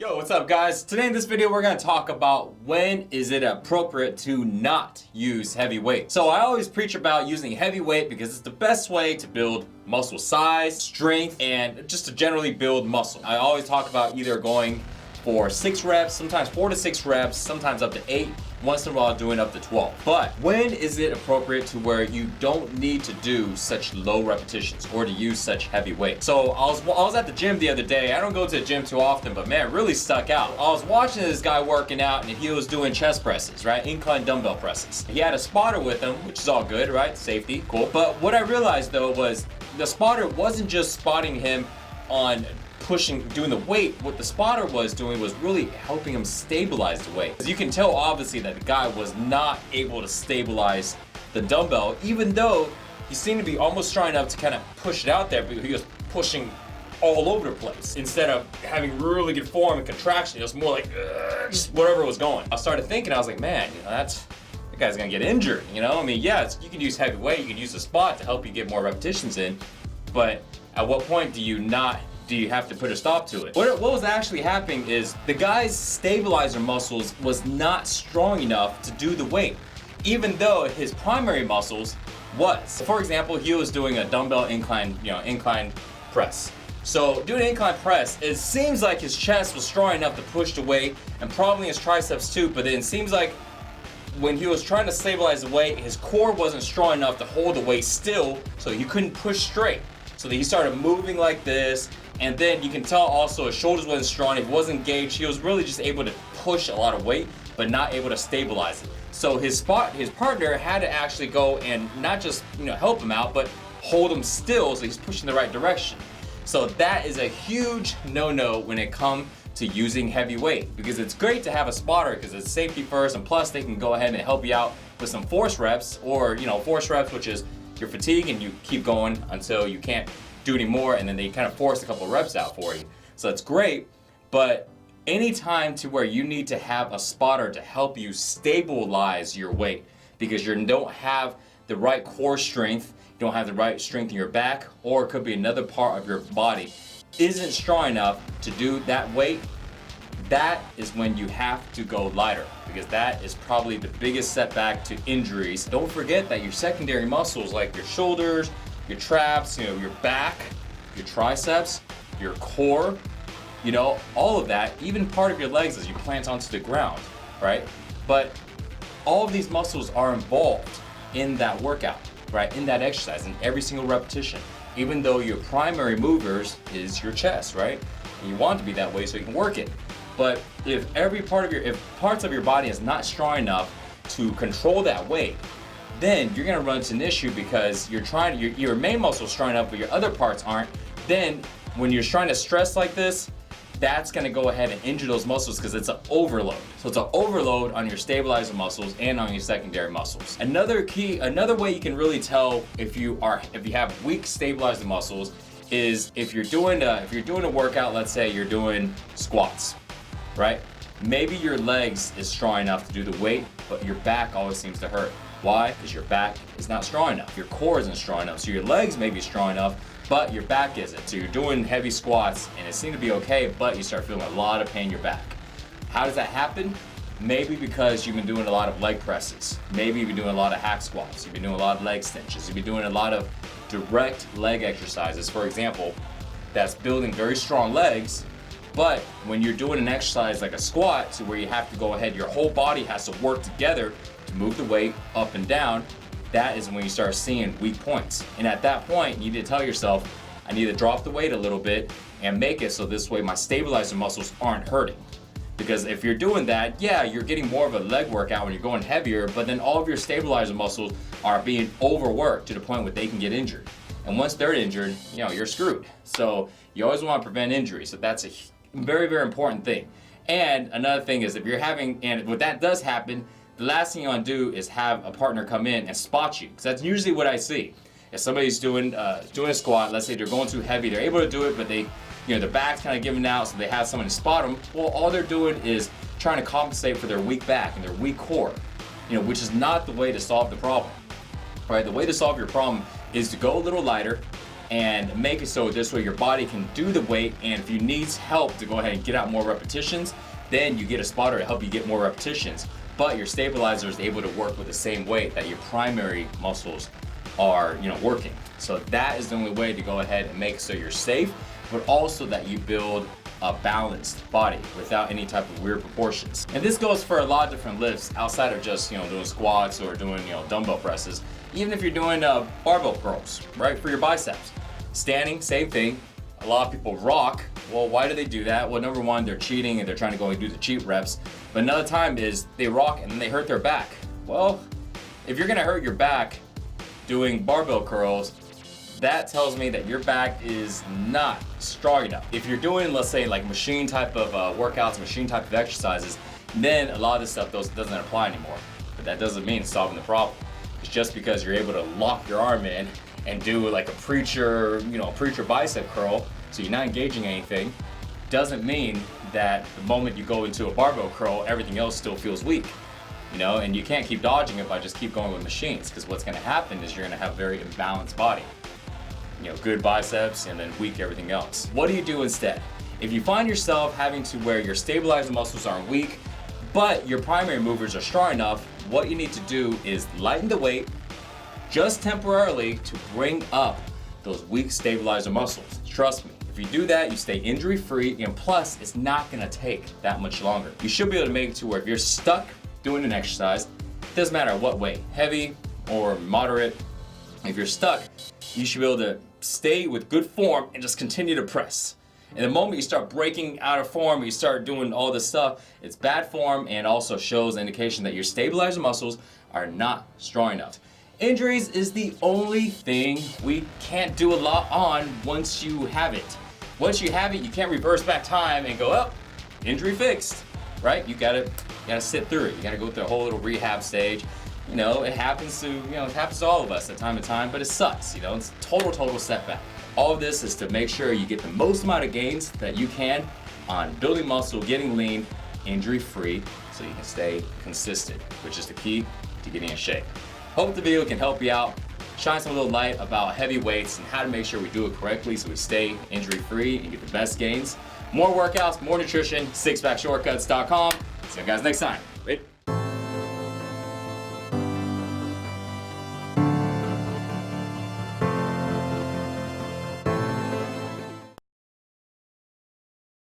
Yo, what's up guys? Today in this video we're going to talk about when is it appropriate to not use heavy weight. So I always preach about using heavy weight because it's the best way to build muscle size, strength, and just to generally build muscle. I always talk about either going for 6 reps, sometimes 4 to 6 reps, sometimes up to 8, once in a while doing up to 12. But when is it appropriate to where you don't need to do such low repetitions or to use such heavy weight? So I was at the gym the other day. I don't go to the gym too often, but man, it really stuck out. I was watching this guy working out and he was doing chest presses, right? Incline dumbbell presses. He had a spotter with him, which is all good, right? Safety, cool. But what I realized though was the spotter wasn't just spotting him on doing the weight. What the spotter was doing was really helping him stabilize the weight. As you can tell obviously that the guy was not able to stabilize the dumbbell, even though he seemed to be almost strong enough to kind of push it out there, but he was pushing all over the place. Instead of having really good form and contraction, it was more like just whatever was going. I started thinking, I was like, man, that guy's gonna get injured, you know? I mean, yeah, you can use heavy weight, you can use the spot to help you get more repetitions in, but at what point do you have to put a stop to it? What was actually happening is the guy's stabilizer muscles was not strong enough to do the weight, even though his primary muscles was. For example, he was doing a dumbbell incline press. So doing an incline press, it seems like his chest was strong enough to push the weight and probably his triceps too, but then it seems like when he was trying to stabilize the weight, his core wasn't strong enough to hold the weight still, so he couldn't push straight. So he started moving like this, and then you can tell also his shoulders wasn't strong, he wasn't engaged, he was really just able to push a lot of weight, but not able to stabilize it. So his partner had to actually go and not just help him out, but hold him still so he's pushing the right direction. So that is a huge no-no when it comes to using heavy weight, because it's great to have a spotter because it's safety first, and plus they can go ahead and help you out with some force reps, or force reps, which is your fatigue and you keep going until you can't do any more, and then they kind of force a couple of reps out for you. So that's great, but anytime to where you need to have a spotter to help you stabilize your weight because you don't have the right core strength, you don't have the right strength in your back, or it could be another part of your body isn't strong enough to do that weight, that is when you have to go lighter, because that is probably the biggest setback to injuries. Don't forget that your secondary muscles like your shoulders, your traps, your back, your triceps, your core, all of that, even part of your legs as you plant onto the ground, right? But all of these muscles are involved in that workout, right? In that exercise, in every single repetition, even though your primary movers is your chest, right? And you want it to be that way so you can work it. But if parts of your body is not strong enough to control that weight, then you're gonna run into an issue because your main muscle is strong enough, but your other parts aren't. Then when you're trying to stress like this, that's gonna go ahead and injure those muscles because it's an overload. So it's an overload on your stabilizer muscles and on your secondary muscles. Another way you can really tell if you have weak stabilizer muscles is if you're doing a workout, let's say you're doing squats, right? Maybe your legs is strong enough to do the weight, but your back always seems to hurt. Why? Because your back is not strong enough. Your core isn't strong enough. So your legs may be strong enough, but your back isn't. So you're doing heavy squats and it seems to be okay, but you start feeling a lot of pain in your back. How does that happen? Maybe because you've been doing a lot of leg presses. Maybe you've been doing a lot of hack squats. You've been doing a lot of leg extensions. You've been doing a lot of direct leg exercises, for example, that's building very strong legs. But when you're doing an exercise like a squat, to where you have to go ahead, your whole body has to work together to move the weight up and down, that is when you start seeing weak points. And at that point, you need to tell yourself, I need to drop the weight a little bit and make it so this way my stabilizer muscles aren't hurting. Because if you're doing that, yeah, you're getting more of a leg workout when you're going heavier, but then all of your stabilizer muscles are being overworked to the point where they can get injured. And once they're injured, you're screwed. So you always want to prevent injury. So that's a very, very important thing. And another thing is and when that does happen, the last thing you want to do is have a partner come in and spot you. Because that's usually what I see. If somebody's doing a squat, let's say they're going too heavy, they're able to do it, but their back's kind of giving out, so they have someone to spot them. Well, all they're doing is trying to compensate for their weak back and their weak core, which is not the way to solve the problem. Right? The way to solve your problem is to go a little lighter, and make it so this way your body can do the weight, and if you need help to go ahead and get out more repetitions, then you get a spotter to help you get more repetitions. But your stabilizer is able to work with the same weight that your primary muscles are, working. So that is the only way to go ahead and make it so you're safe, but also that you build a balanced body without any type of weird proportions. And this goes for a lot of different lifts outside of just, doing squats or doing, dumbbell presses. Even if you're doing barbell curls, right, for your biceps. Standing, same thing. A lot of people rock. Well, why do they do that? Well, number one, they're cheating and they're trying to go and do the cheat reps. But another time is they rock and then they hurt their back. Well, if you're gonna hurt your back doing barbell curls, that tells me that your back is not strong enough. If you're doing, let's say, like machine type of workouts, machine type of exercises, then a lot of this stuff doesn't apply anymore. But that doesn't mean it's solving the problem. It's just because you're able to lock your arm in and do like a preacher bicep curl, so you're not engaging anything, doesn't mean that the moment you go into a barbell curl, everything else still feels weak. And you can't keep dodging it by just keep going with machines, because what's gonna happen is you're gonna have a very imbalanced body. Good biceps and then weak everything else. What do you do instead? If you find yourself having to where your stabilizer muscles are weak, but your primary movers are strong enough, what you need to do is lighten the weight just temporarily to bring up those weak stabilizer muscles. Trust me, if you do that, you stay injury free, and plus it's not gonna take that much longer. You should be able to make it to where if you're stuck doing an exercise, it doesn't matter what weight, heavy or moderate, if you're stuck, you should be able to stay with good form and just continue to press. And the moment you start breaking out of form, you start doing all this stuff, it's bad form and also shows indication that your stabilizer muscles are not strong enough. Injuries is the only thing we can't do a lot on once you have it. Once you have it, you can't reverse back time and go, injury fixed, right? You gotta sit through it. You gotta go through a whole little rehab stage. It happens to all of us at time to time, but it sucks, it's a total setback. All of this is to make sure you get the most amount of gains that you can on building muscle, getting lean, injury free, so you can stay consistent, which is the key to getting in shape. Hope the video can help you out, shine some little light about heavy weights and how to make sure we do it correctly so we stay injury free and get the best gains. More workouts, more nutrition, sixpackshortcuts.com. See you guys next time. Bye.